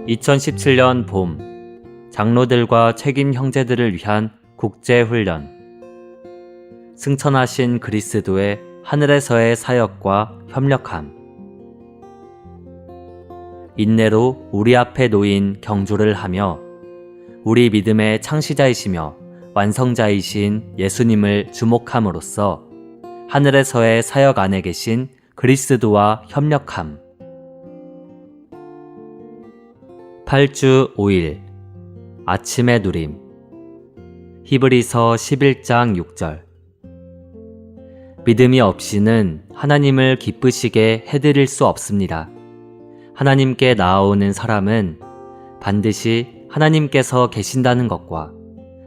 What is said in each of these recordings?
2017년 봄, 장로들과 책임 형제들을 위한 국제훈련. 승천하신 그리스도의 하늘에서의 사역과 협력함. 인내로 우리 앞에 놓인 경주를 하며 우리 믿음의 창시자이시며 완성자이신 예수님을 주목함으로써 하늘에서의 사역 안에 계신 그리스도와 협력함. 8주 5일 아침의 누림. 히브리서 11장 6절. 믿음이 없이는 하나님을 기쁘시게 해드릴 수 없습니다. 하나님께 나아오는 사람은 반드시 하나님께서 계신다는 것과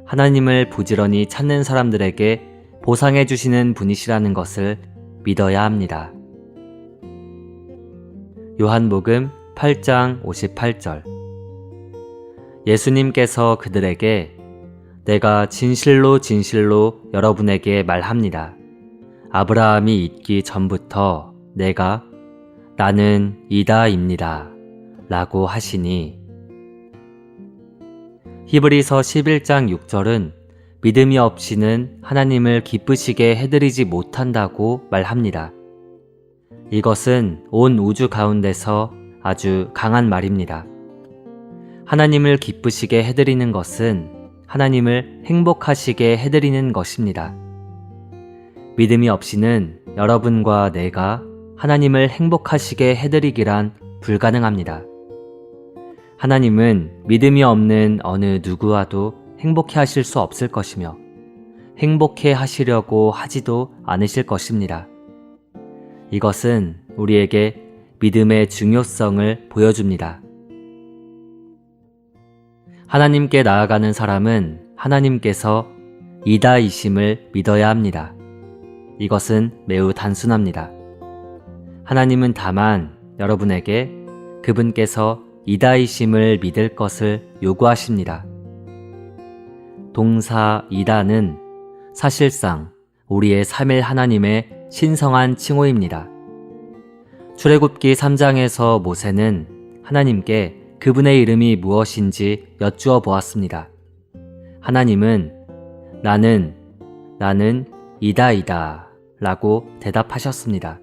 하나님을 부지런히 찾는 사람들에게 보상해 주시는 분이시라는 것을 믿어야 합니다. 요한복음 8장 58절. 예수님께서 그들에게 내가 진실로 진실로 여러분에게 말합니다. 아브라함이 있기 전부터 내가 나는 이다입니다. 라고 하시니. 히브리서 11장 6절은 믿음이 없이는 하나님을 기쁘시게 해드리지 못한다고 말합니다. 이것은 온 우주 가운데서 아주 강한 말입니다. 하나님을 기쁘시게 해드리는 것은 하나님을 행복하시게 해드리는 것입니다. 믿음이 없이는 여러분과 내가 하나님을 행복하시게 해드리기란 불가능합니다. 하나님은 믿음이 없는 어느 누구와도 행복해 하실 수 없을 것이며 행복해 하시려고 하지도 않으실 것입니다. 이것은 우리에게 믿음의 중요성을 보여줍니다. 하나님께 나아가는 사람은 하나님께서 이다이심을 믿어야 합니다. 이것은 매우 단순합니다. 하나님은 다만 여러분에게 그분께서 이다이심을 믿을 것을 요구하십니다. 동사 이다는 사실상 우리의 삼일 하나님의 신성한 칭호입니다. 출애굽기 3장에서 모세는 하나님께 그분의 이름이 무엇인지 여쭈어 보았습니다. 하나님은 나는 이다이다 라고 대답하셨습니다.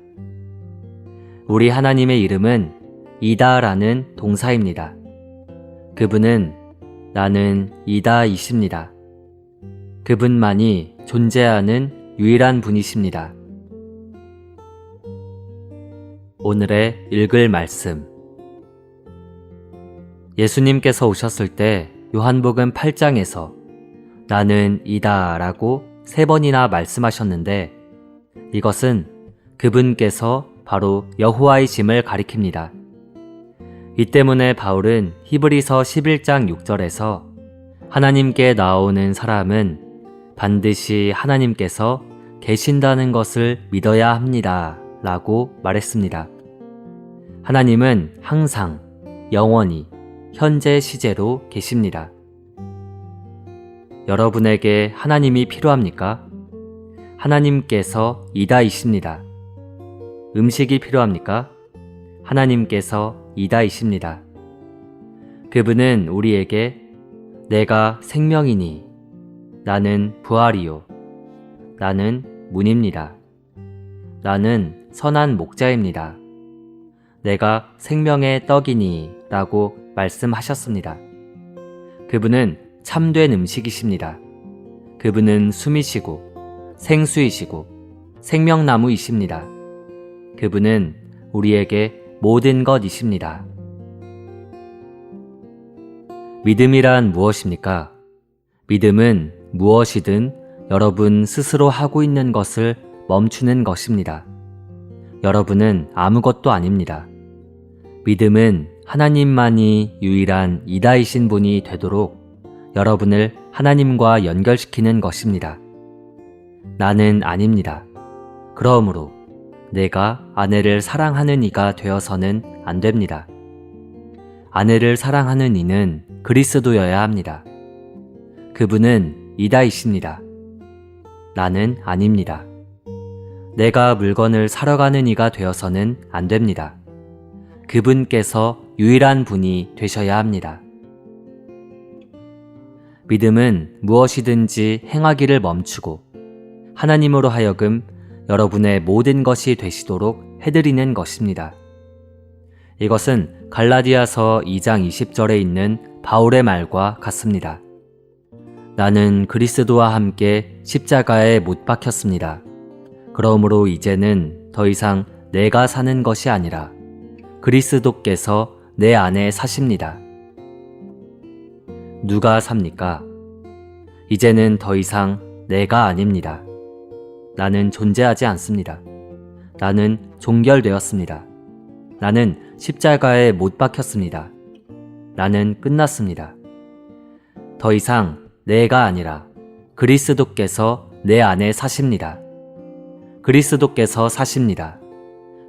우리 하나님의 이름은 이다라는 동사입니다. 그분은 나는 이다이십니다. 그분만이 존재하는 유일한 분이십니다. 오늘의 읽을 말씀. 예수님께서 오셨을 때 요한복음 8장에서 나는 이다 라고 3번이나 말씀하셨는데 이것은 그분께서 바로 여호와이심을 가리킵니다. 이 때문에 바울은 히브리서 11장 6절에서 하나님께 나오는 사람은 반드시 하나님께서 계신다는 것을 믿어야 합니다 라고 말했습니다. 하나님은 항상 영원히 현재 시제로 계십니다. 여러분에게 하나님이 필요합니까? 하나님께서 이다이십니다. 음식이 필요합니까? 하나님께서 이다이십니다. 그분은 우리에게 내가 생명이니 나는 부활이요 나는 문입니다. 나는 선한 목자입니다. 내가 생명의 떡이니 라고 말씀하셨습니다. 그분은 참된 음식이십니다. 그분은 숨이시고 생수이시고 생명나무이십니다. 그분은 우리에게 모든 것이십니다. 믿음이란 무엇입니까? 믿음은 무엇이든 여러분 스스로 하고 있는 것을 멈추는 것입니다. 여러분은 아무것도 아닙니다. 믿음은 하나님만이 유일한 이다이신 분이 되도록 여러분을 하나님과 연결시키는 것입니다. 나는 아닙니다. 그러므로 내가 아내를 사랑하는 이가 되어서는 안 됩니다. 아내를 사랑하는 이는 그리스도여야 합니다. 그분은 이다이십니다. 나는 아닙니다. 내가 물건을 사러 가는 이가 되어서는 안 됩니다. 그분께서 유일한 분이 되셔야 합니다. 믿음은 무엇이든지 행하기를 멈추고 하나님으로 하여금 여러분의 모든 것이 되시도록 해드리는 것입니다. 이것은 갈라디아서 2장 20절에 있는 바울의 말과 같습니다. 나는 그리스도와 함께 십자가에 못 박혔습니다. 그러므로 이제는 더 이상 내가 사는 것이 아니라 그리스도께서 내 안에 사십니다. 누가 삽니까? 이제는 더 이상 내가 아닙니다. 나는 존재하지 않습니다. 나는 종결되었습니다. 나는 십자가에 못 박혔습니다. 나는 끝났습니다. 더 이상 내가 아니라 그리스도께서 내 안에 사십니다. 그리스도께서 사십니다.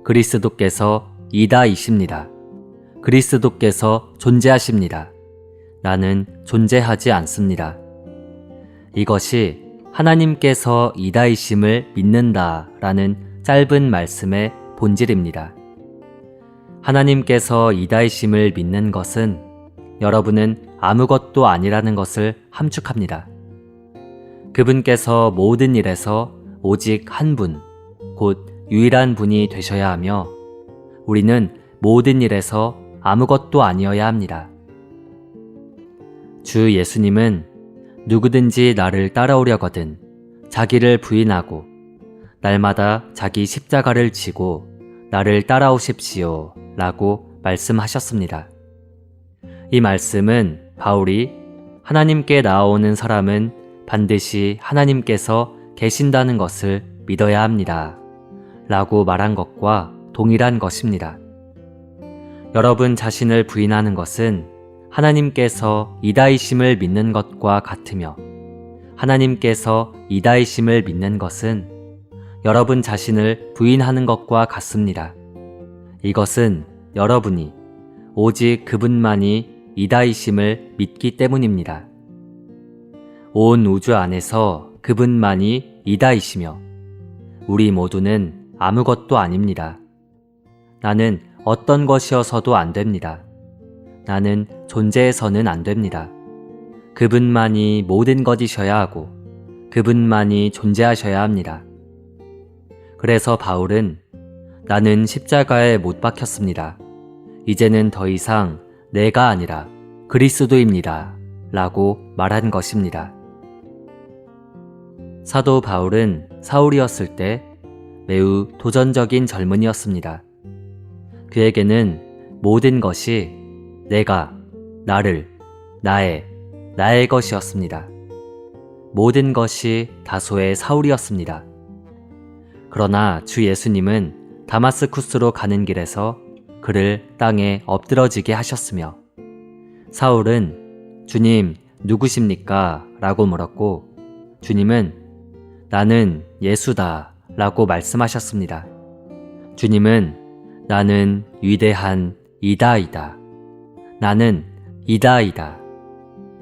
그리스도께서 이다이십니다. 그리스도께서 존재하십니다. 나는 존재하지 않습니다. 이것이 하나님께서 이다이심을 믿는다라는 짧은 말씀의 본질입니다. 하나님께서 이다이심을 믿는 것은 여러분은 아무것도 아니라는 것을 함축합니다. 그분께서 모든 일에서 오직 한 분, 곧 유일한 분이 되셔야 하며 우리는 모든 일에서 아무것도 아니어야 합니다. 주 예수님은 누구든지 나를 따라오려거든 자기를 부인하고 날마다 자기 십자가를 지고 나를 따라오십시오 라고 말씀하셨습니다. 이 말씀은 바울이 하나님께 나아오는 사람은 반드시 하나님께서 계신다는 것을 믿어야 합니다 라고 말한 것과 동일한 것입니다. 여러분 자신을 부인하는 것은 하나님께서 이다이심을 믿는 것과 같으며 하나님께서 이다이심을 믿는 것은 여러분 자신을 부인하는 것과 같습니다. 이것은 여러분이 오직 그분만이 이다이심을 믿기 때문입니다. 온 우주 안에서 그분만이 이다이시며 우리 모두는 아무것도 아닙니다. 나는 어떤 것이어서도 안 됩니다. 나는 존재해서는 안 됩니다. 그분만이 모든 것이셔야 하고 그분만이 존재하셔야 합니다. 그래서 바울은 나는 십자가에 못 박혔습니다. 이제는 더 이상 내가 아니라 그리스도입니다. 라고 말한 것입니다. 사도 바울은 사울이었을 때 매우 도전적인 젊은이였습니다. 그에게는 모든 것이 내가, 나를, 나의 것이었습니다. 모든 것이 다소의 사울이었습니다. 그러나 주 예수님은 다마스쿠스로 가는 길에서 그를 땅에 엎드러지게 하셨으며 사울은 주님 누구십니까? 라고 물었고 주님은 나는 예수다 라고 말씀하셨습니다. 주님은 나는 위대한 이다이다. 나는 이다이다.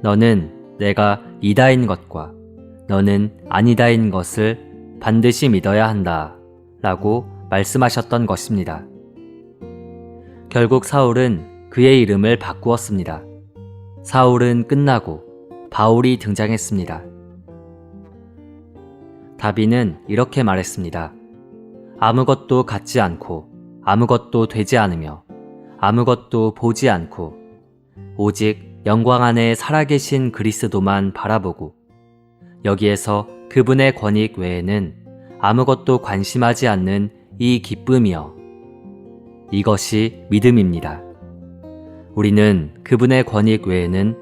너는 내가 이다인 것과 너는 아니다인 것을 반드시 믿어야 한다 라고 말씀하셨던 것입니다. 결국 사울은 그의 이름을 바꾸었습니다. 사울은 끝나고 바울이 등장했습니다. 다비는 이렇게 말했습니다. 아무것도 갖지 않고 아무것도 되지 않으며 아무것도 보지 않고 오직 영광 안에 살아계신 그리스도만 바라보고 여기에서 그분의 권익 외에는 아무것도 관심하지 않는 이 기쁨이여. 이것이 믿음입니다. 우리는 그분의 권익 외에는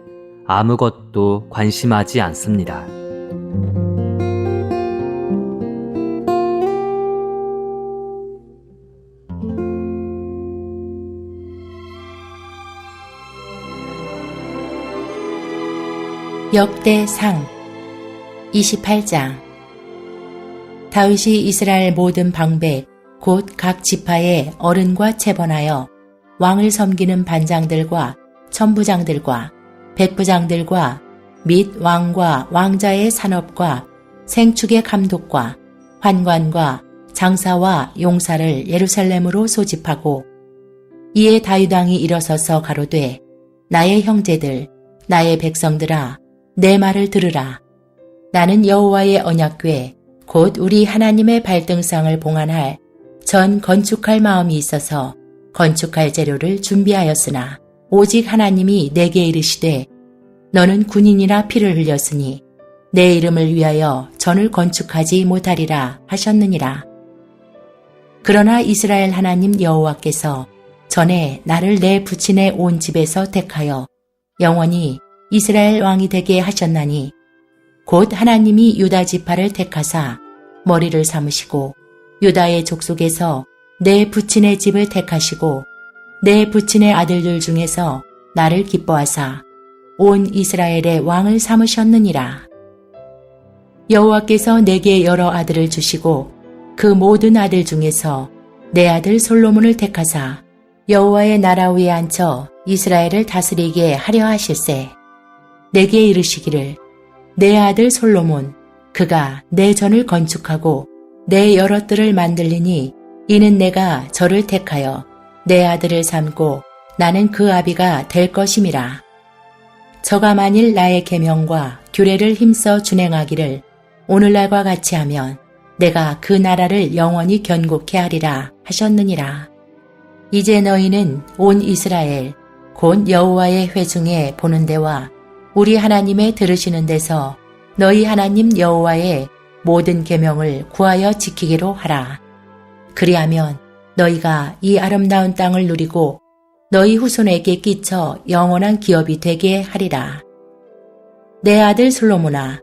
아무것도 관심하지 않습니다. 역대상 28장 다윗이 이스라엘 모든 방백 곧 각 지파의 어른과 체번하여 왕을 섬기는 반장들과 천부장들과 백부장들과 및 왕과 왕자의 산업과 생축의 감독과 환관과 장사와 용사를 예루살렘으로 소집하고 이에 다윗 왕이 일어서서 가로되 나의 형제들 나의 백성들아 내 말을 들으라. 나는 여호와의 언약궤 곧 우리 하나님의 발등상을 봉안할 전 건축할 마음이 있어서 건축할 재료를 준비하였으나 오직 하나님이 내게 이르시되 너는 군인이라 피를 흘렸으니 내 이름을 위하여 전을 건축하지 못하리라 하셨느니라. 그러나 이스라엘 하나님 여호와께서 전에 나를 내 부친의 온 집에서 택하여 영원히 이스라엘 왕이 되게 하셨나니 곧 하나님이 유다 지파를 택하사 머리를 삼으시고 유다의 족속에서 내 부친의 집을 택하시고 내 부친의 아들들 중에서 나를 기뻐하사 온 이스라엘의 왕을 삼으셨느니라. 여호와께서 내게 여러 아들을 주시고 그 모든 아들 중에서 내 아들 솔로몬을 택하사 여호와의 나라 위에 앉혀 이스라엘을 다스리게 하려 하실세. 내게 이르시기를 내 아들 솔로몬 그가 내 전을 건축하고 내 여러 뜰을 만들리니 이는 내가 저를 택하여 내 아들을 삼고 나는 그 아비가 될 것임이라. 저가 만일 나의 계명과 규례를 힘써 준행하기를 오늘날과 같이 하면 내가 그 나라를 영원히 견고케 하리라 하셨느니라. 이제 너희는 온 이스라엘 곧 여호와의 회중에 보는 데와 우리 하나님의 들으시는 데서 너희 하나님 여호와의 모든 계명을 구하여 지키기로 하라. 그리하면 너희가 이 아름다운 땅을 누리고 너희 후손에게 끼쳐 영원한 기업이 되게 하리라. 내 아들 솔로몬아,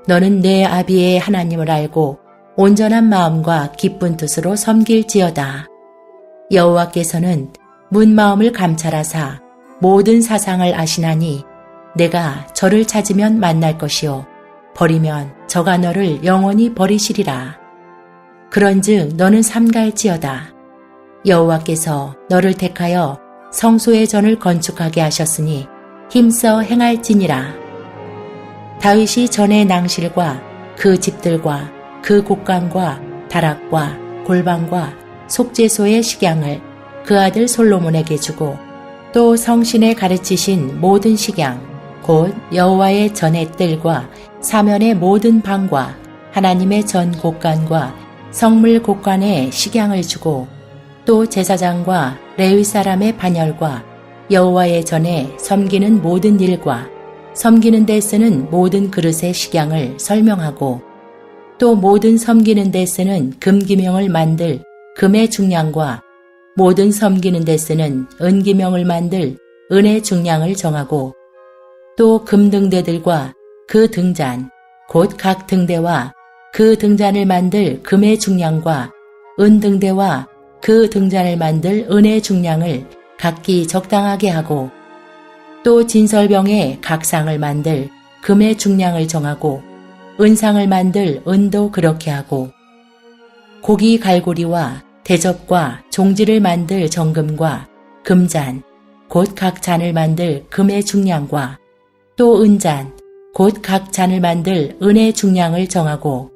너는 내 아비의 하나님을 알고 온전한 마음과 기쁜 뜻으로 섬길지어다. 여호와께서는 문 마음을 감찰하사 모든 사상을 아시나니 내가 저를 찾으면 만날 것이요 버리면 저가 너를 영원히 버리시리라. 그런즉 너는 삼가할지어다. 여호와께서 너를 택하여 성소의 전을 건축하게 하셨으니 힘써 행할지니라. 다윗이 전의 낭실과 그 집들과 그 곡간과 다락과 골방과 속죄소의 식양을 그 아들 솔로몬에게 주고 또 성신에 가르치신 모든 식양 곧 여호와의 전의 뜰과 사면의 모든 방과 하나님의 전 곡간과 성물 곡간에 식양을 주고 또 제사장과 레위 사람의 반열과 여호와의 전에 섬기는 모든 일과 섬기는 데 쓰는 모든 그릇의 식양을 설명하고 또 모든 섬기는 데 쓰는 금기명을 만들 금의 중량과 모든 섬기는 데 쓰는 은기명을 만들 은의 중량을 정하고 또 금등대들과 그 등잔 곧 각 등대와 그 등잔을 만들 금의 중량과 은등대와 그 등잔을 만들 은의 중량을 각기 적당하게 하고 또 진설병에 각 상을 만들 금의 중량을 정하고 은상을 만들 은도 그렇게 하고 고기 갈고리와 대접과 종지를 만들 정금과 금잔 곧 각 잔을 만들 금의 중량과 또 은잔 곧 각 잔을 만들 은의 중량을 정하고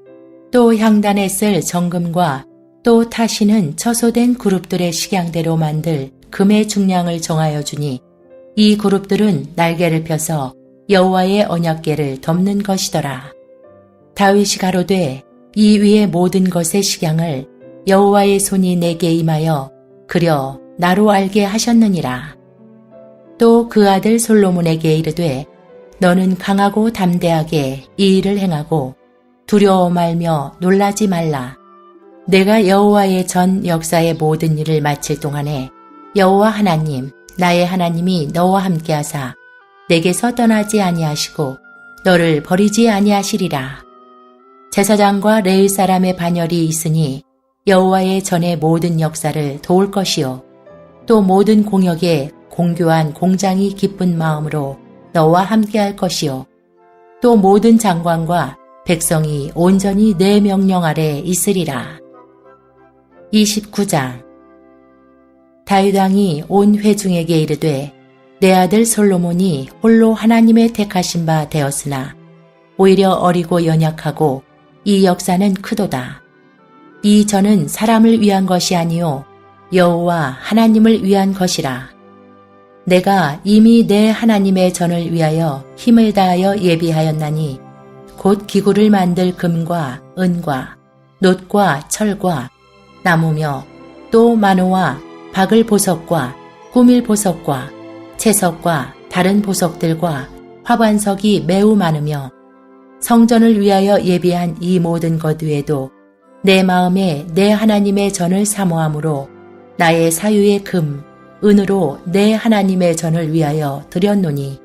또 향단에 쓸 정금과 또 타시는 처소된 그룹들의 식양대로 만들 금의 중량을 정하여 주니 이 그룹들은 날개를 펴서 여호와의 언약궤를 덮는 것이더라. 다윗이 가로되 이 위의 모든 것의 식양을 여호와의 손이 내게 임하여 그려 나로 알게 하셨느니라. 또 그 아들 솔로몬에게 이르되 너는 강하고 담대하게 이 일을 행하고 두려워 말며 놀라지 말라. 내가 여호와의 전 역사의 모든 일을 마칠 동안에 여호와 하나님 나의 하나님이 너와 함께하사 내게서 떠나지 아니하시고 너를 버리지 아니하시리라. 제사장과 레위 사람의 반열이 있으니 여호와의 전의 모든 역사를 도울 것이요 또 모든 공역에 공교한 공장이 기쁜 마음으로 너와 함께할 것이요 또 모든 장관과 백성이 온전히 내 명령 아래 있으리라. 29장 다윗 왕이 온 회중에게 이르되 내 아들 솔로몬이 홀로 하나님의 택하신 바 되었으나 오히려 어리고 연약하고 이 역사는 크도다. 이 전은 사람을 위한 것이 아니요 여호와 하나님을 위한 것이라. 내가 이미 내 하나님의 전을 위하여 힘을 다하여 예비하였나니 곧 기구를 만들 금과 은과 놋과 철과 나무며 또 마노와 박을 보석과 꾸밀 보석과 채석과 다른 보석들과 화관석이 매우 많으며 성전을 위하여 예비한 이 모든 것 외에도 내 마음에 내 하나님의 전을 사모함으로 나의 사유의 금, 은으로 내 하나님의 전을 위하여 드렸노니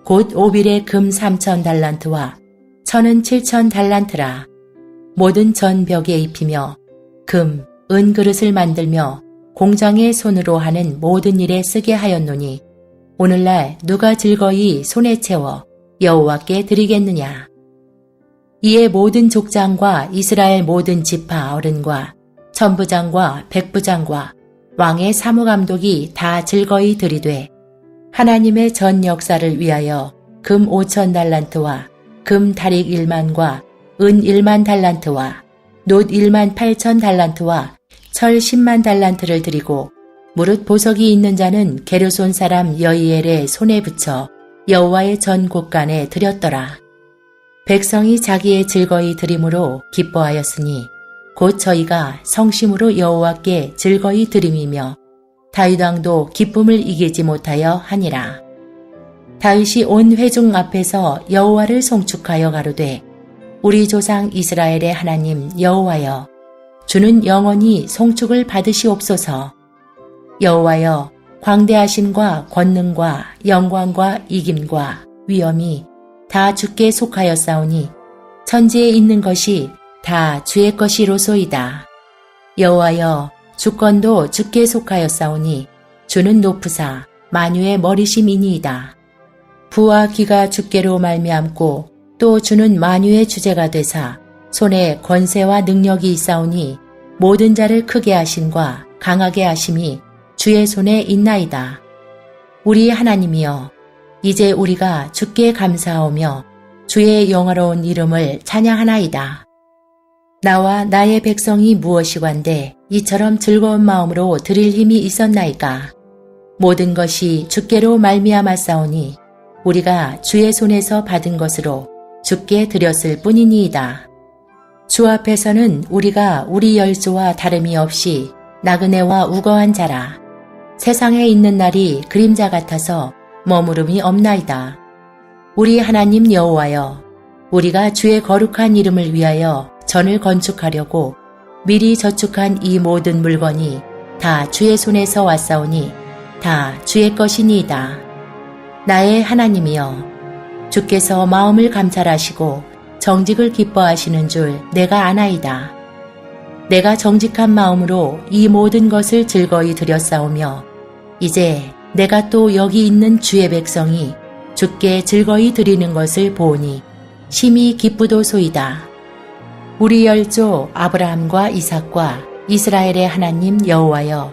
곧 오빌의 금 3,000 달란트와 천은 7,000 달란트라. 모든 전 벽에 입히며 금, 은 그릇을 만들며 공장의 손으로 하는 모든 일에 쓰게 하였노니 오늘날 누가 즐거이 손에 채워 여호와께 드리겠느냐. 이에 모든 족장과 이스라엘 모든 지파 어른과 천부장과 백부장과 왕의 사무감독이 다 즐거이 드리되 하나님의 전 역사를 위하여 금 5,000 달란트와 금 다릭 1만과 은 1만 달란트와 놋 1만 8천 달란트와 철 10만 달란트를 드리고 무릇 보석이 있는 자는 게르손 사람 여이엘의 손에 붙여 여호와의 전 곳간에 드렸더라. 백성이 자기의 즐거이 드림으로 기뻐하였으니 곧 저희가 성심으로 여호와께 즐거이 드림이며 다윗 왕도 기쁨을 이기지 못하여 하니라. 다윗이 온 회중 앞에서 여호와를 송축하여 가로되 우리 조상 이스라엘의 하나님 여호와여 주는 영원히 송축을 받으시옵소서. 여호와여 광대하심과 권능과 영광과 이김과 위엄이 다 주께 속하였사오니 천지에 있는 것이 다 주의 것이로소이다. 여호와여 주권도 주께 속하였사오니 주는 높으사 만유의 머리심이니이다. 부와 귀가 주께로 말미암고 또 주는 만유의 주제가 되사 손에 권세와 능력이 있사오니 모든 자를 크게 하심과 강하게 하심이 주의 손에 있나이다. 우리 하나님이여 이제 우리가 주께 감사하오며 주의 영화로운 이름을 찬양하나이다. 나와 나의 백성이 무엇이관데 이처럼 즐거운 마음으로 드릴 힘이 있었나이까. 모든 것이 주께로 말미암았사오니 우리가 주의 손에서 받은 것으로 주께 드렸을 뿐이니이다. 주 앞에서는 우리가 우리 열조와 다름이 없이 나그네와 우거한 자라. 세상에 있는 날이 그림자 같아서 머무름이 없나이다. 우리 하나님 여호와여 우리가 주의 거룩한 이름을 위하여 전을 건축하려고 미리 저축한 이 모든 물건이 다 주의 손에서 왔사오니 다 주의 것이니이다. 나의 하나님이여 주께서 마음을 감찰하시고 정직을 기뻐하시는 줄 내가 아나이다. 내가 정직한 마음으로 이 모든 것을 즐거이 드렸사오며 이제 내가 또 여기 있는 주의 백성이 주께 즐거이 드리는 것을 보니 심히 기쁘도소이다. 우리 열조 아브라함과 이삭과 이스라엘의 하나님 여호와여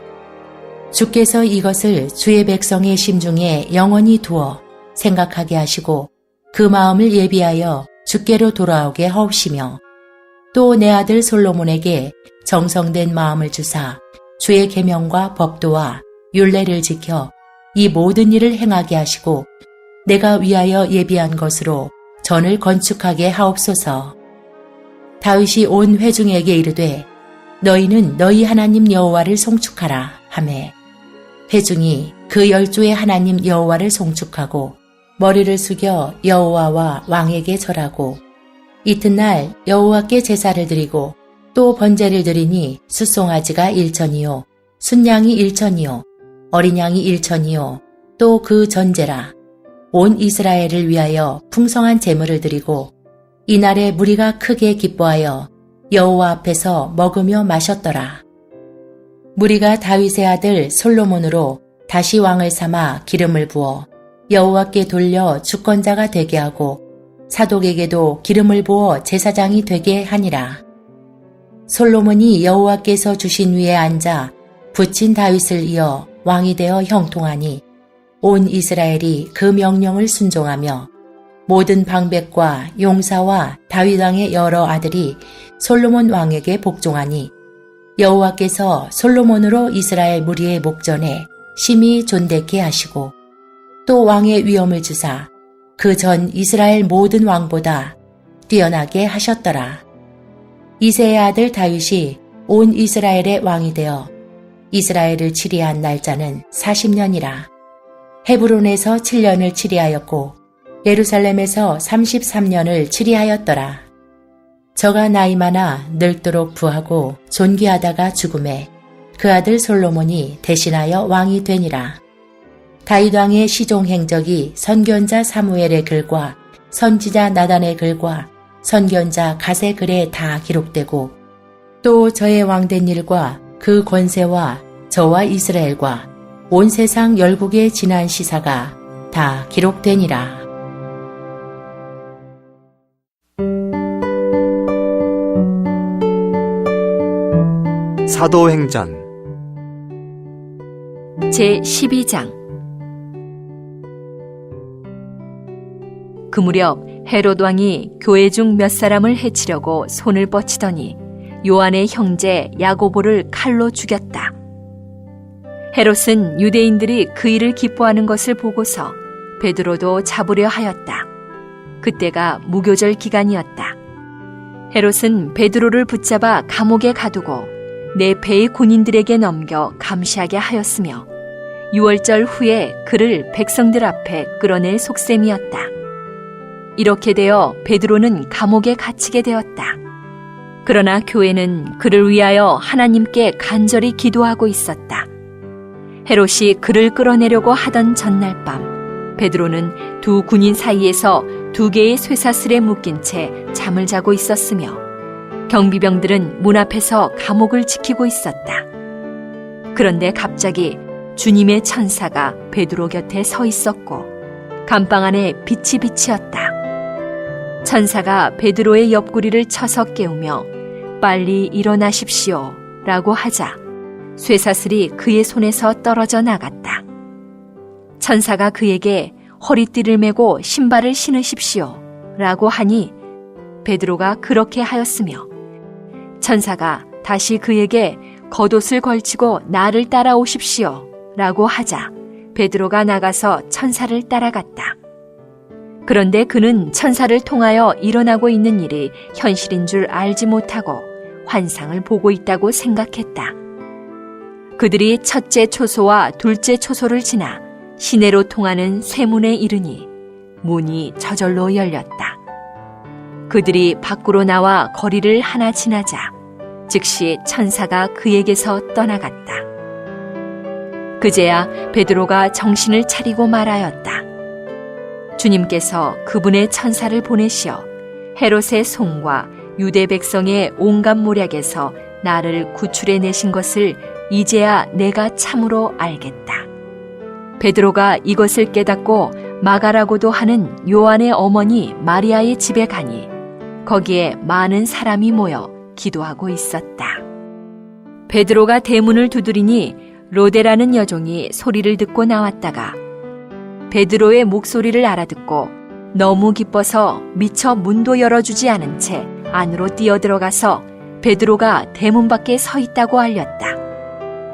주께서 이것을 주의 백성의 심중에 영원히 두어 생각하게 하시고 그 마음을 예비하여 주께로 돌아오게 하옵시며 또 내 아들 솔로몬에게 정성된 마음을 주사 주의 계명과 법도와 율례를 지켜 이 모든 일을 행하게 하시고 내가 위하여 예비한 것으로 전을 건축하게 하옵소서. 다윗이 온 회중에게 이르되 너희는 너희 하나님 여호와를 송축하라 하매 회중이 그 열조의 하나님 여호와를 송축하고 머리를 숙여 여호와와 왕에게 절하고 이튿날 여호와께 제사를 드리고 또 번제를 드리니 숫송아지가 1천이요 순양이 1천이요 어린 양이 1천이요 또 그 전제라. 온 이스라엘을 위하여 풍성한 제물을 드리고 이날에 무리가 크게 기뻐하여 여호와 앞에서 먹으며 마셨더라. 무리가 다윗의 아들 솔로몬으로 다시 왕을 삼아 기름을 부어 여호와께 돌려 주권자가 되게 하고 사독에게도 기름을 부어 제사장이 되게 하니라. 솔로몬이 여호와께서 주신 위에 앉아 붙인 다윗을 이어 왕이 되어 형통하니 온 이스라엘이 그 명령을 순종하며 모든 방백과 용사와 다윗 왕의 여러 아들이 솔로몬 왕에게 복종하니 여호와께서 솔로몬으로 이스라엘 무리의 목전에 심히 존대케 하시고 또 왕의 위엄을 주사 그 전 이스라엘 모든 왕보다 뛰어나게 하셨더라. 이새의 아들 다윗이 온 이스라엘의 왕이 되어 이스라엘을 치리한 날짜는 40년이라. 헤브론에서 7년을 치리하였고 예루살렘에서 33년을 치리하였더라. 저가 나이 많아 늙도록 부하고 존귀하다가 죽음에 그 아들 솔로몬이 대신하여 왕이 되니라. 다윗 왕의 시종 행적이 선견자 사무엘의 글과 선지자 나단의 글과 선견자 갓의 글에 다 기록되고 또 저의 왕된 일과 그 권세와 저와 이스라엘과 온 세상 열국의 지난 시사가 다 기록되니라. 사도행전 제12장 그 무렵 헤롯 왕이 교회 중 몇 사람을 해치려고 손을 뻗치더니 요한의 형제 야고보를 칼로 죽였다. 헤롯은 유대인들이 그 일을 기뻐하는 것을 보고서 베드로도 잡으려 하였다. 그때가 무교절 기간이었다. 헤롯은 베드로를 붙잡아 감옥에 가두고 내 배의 군인들에게 넘겨 감시하게 하였으며 6월절 후에 그를 백성들 앞에 끌어낼 속셈이었다. 이렇게 되어 베드로는 감옥에 갇히게 되었다. 그러나 교회는 그를 위하여 하나님께 간절히 기도하고 있었다. 헤롯이 그를 끌어내려고 하던 전날 밤 베드로는 두 군인 사이에서 2개의 쇠사슬에 묶인 채 잠을 자고 있었으며 경비병들은 문 앞에서 감옥을 지키고 있었다. 그런데 갑자기 주님의 천사가 베드로 곁에 서 있었고 감방 안에 빛이 비치었다. 천사가 베드로의 옆구리를 쳐서 깨우며 빨리 일어나십시오 라고 하자 쇠사슬이 그의 손에서 떨어져 나갔다. 천사가 그에게 허리띠를 메고 신발을 신으십시오 라고 하니 베드로가 그렇게 하였으며 천사가 다시 그에게 겉옷을 걸치고 나를 따라오십시오 라고 하자 베드로가 나가서 천사를 따라갔다. 그런데 그는 천사를 통하여 일어나고 있는 일이 현실인 줄 알지 못하고 환상을 보고 있다고 생각했다. 그들이 첫째 초소와 둘째 초소를 지나 시내로 통하는 쇠문에 이르니 문이 저절로 열렸다. 그들이 밖으로 나와 거리를 하나 지나자 즉시 천사가 그에게서 떠나갔다. 그제야 베드로가 정신을 차리고 말하였다. 주님께서 그분의 천사를 보내시어 헤롯의 손과 유대 백성의 온갖 모략에서 나를 구출해내신 것을 이제야 내가 참으로 알겠다. 베드로가 이것을 깨닫고 마가라고도 하는 요한의 어머니 마리아의 집에 가니 거기에 많은 사람이 모여 기도하고 있었다. 베드로가 대문을 두드리니 로데라는 여종이 소리를 듣고 나왔다가 베드로의 목소리를 알아듣고 너무 기뻐서 미처 문도 열어주지 않은 채 안으로 뛰어들어가서 베드로가 대문 밖에 서 있다고 알렸다.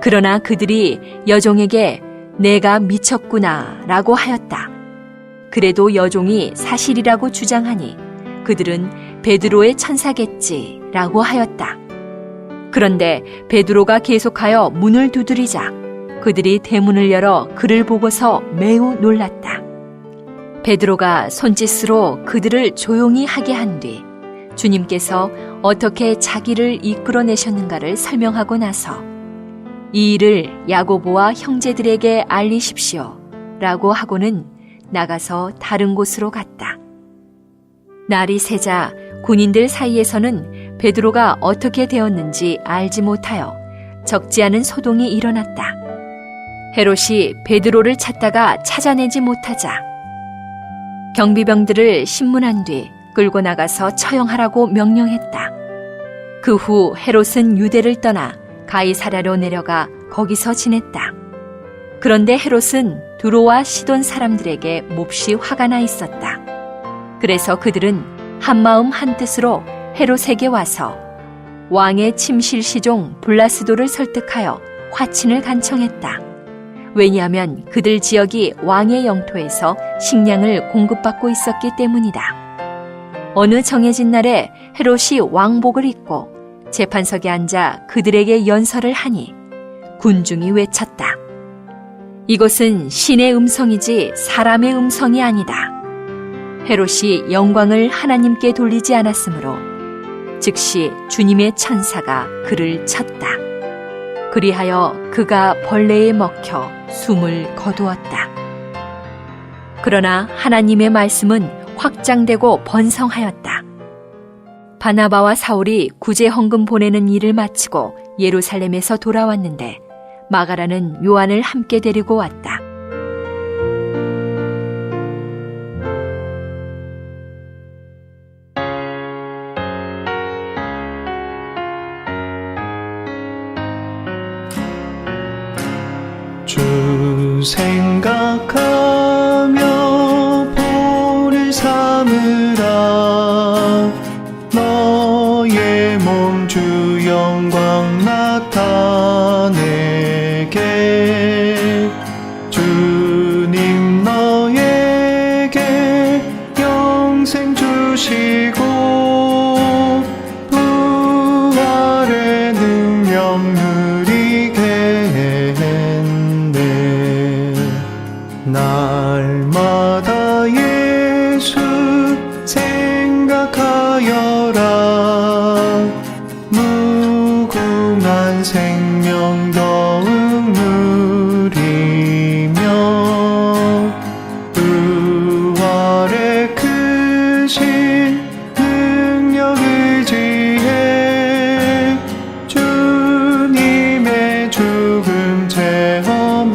그러나 그들이 여종에게 내가 미쳤구나 라고 하였다. 그래도 여종이 사실이라고 주장하니 그들은 베드로의 천사겠지 라고 하였다. 그런데 베드로가 계속하여 문을 두드리자 그들이 대문을 열어 그를 보고서 매우 놀랐다. 베드로가 손짓으로 그들을 조용히 하게 한 뒤 주님께서 어떻게 자기를 이끌어내셨는가를 설명하고 나서 이 일을 야고보와 형제들에게 알리십시오 라고 하고는 나가서 다른 곳으로 갔다. 날이 새자 군인들 사이에서는 베드로가 어떻게 되었는지 알지 못하여 적지 않은 소동이 일어났다. 헤롯이 베드로를 찾다가 찾아내지 못하자 경비병들을 신문한 뒤 끌고 나가서 처형하라고 명령했다. 그 후 헤롯은 유대를 떠나 가이사랴로 내려가 거기서 지냈다. 그런데 헤롯은 두로와 시돈 사람들에게 몹시 화가 나 있었다. 그래서 그들은 한마음 한뜻으로 헤롯에게 와서 왕의 침실 시종 블라스도를 설득하여 화친을 간청했다. 왜냐하면 그들 지역이 왕의 영토에서 식량을 공급받고 있었기 때문이다. 어느 정해진 날에 헤롯이 왕복을 입고 재판석에 앉아 그들에게 연설을 하니 군중이 외쳤다. 이것은 신의 음성이지 사람의 음성이 아니다. 헤롯이 영광을 하나님께 돌리지 않았으므로 즉시 주님의 천사가 그를 쳤다. 그리하여 그가 벌레에 먹혀 숨을 거두었다. 그러나 하나님의 말씀은 확장되고 번성하였다. 바나바와 사울이 구제 헌금 보내는 일을 마치고 예루살렘에서 돌아왔는데 마가라는 요한을 함께 데리고 왔다. 주 생각하며 보리 삼으라. 너의 몸 주 영광 나타내게. 주님 너에게 영생 주시고 부활의 능력 누리게 했네. 날마다 예수 생각하여라. 무궁한 생명 더욱 누리며 부활의 크신 능력 의지해 주님의 죽음 체험하여라.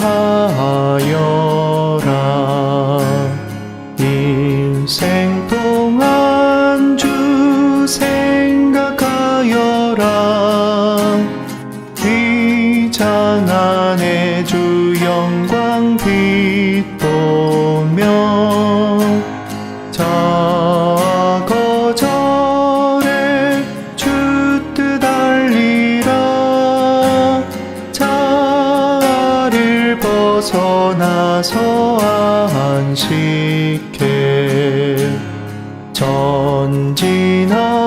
일생 동안 주 생각하여라. 위장한 주 영광 빛보며 자거절에 주 뜻 알리라. 자아를 벗어나서 안식해. 전진하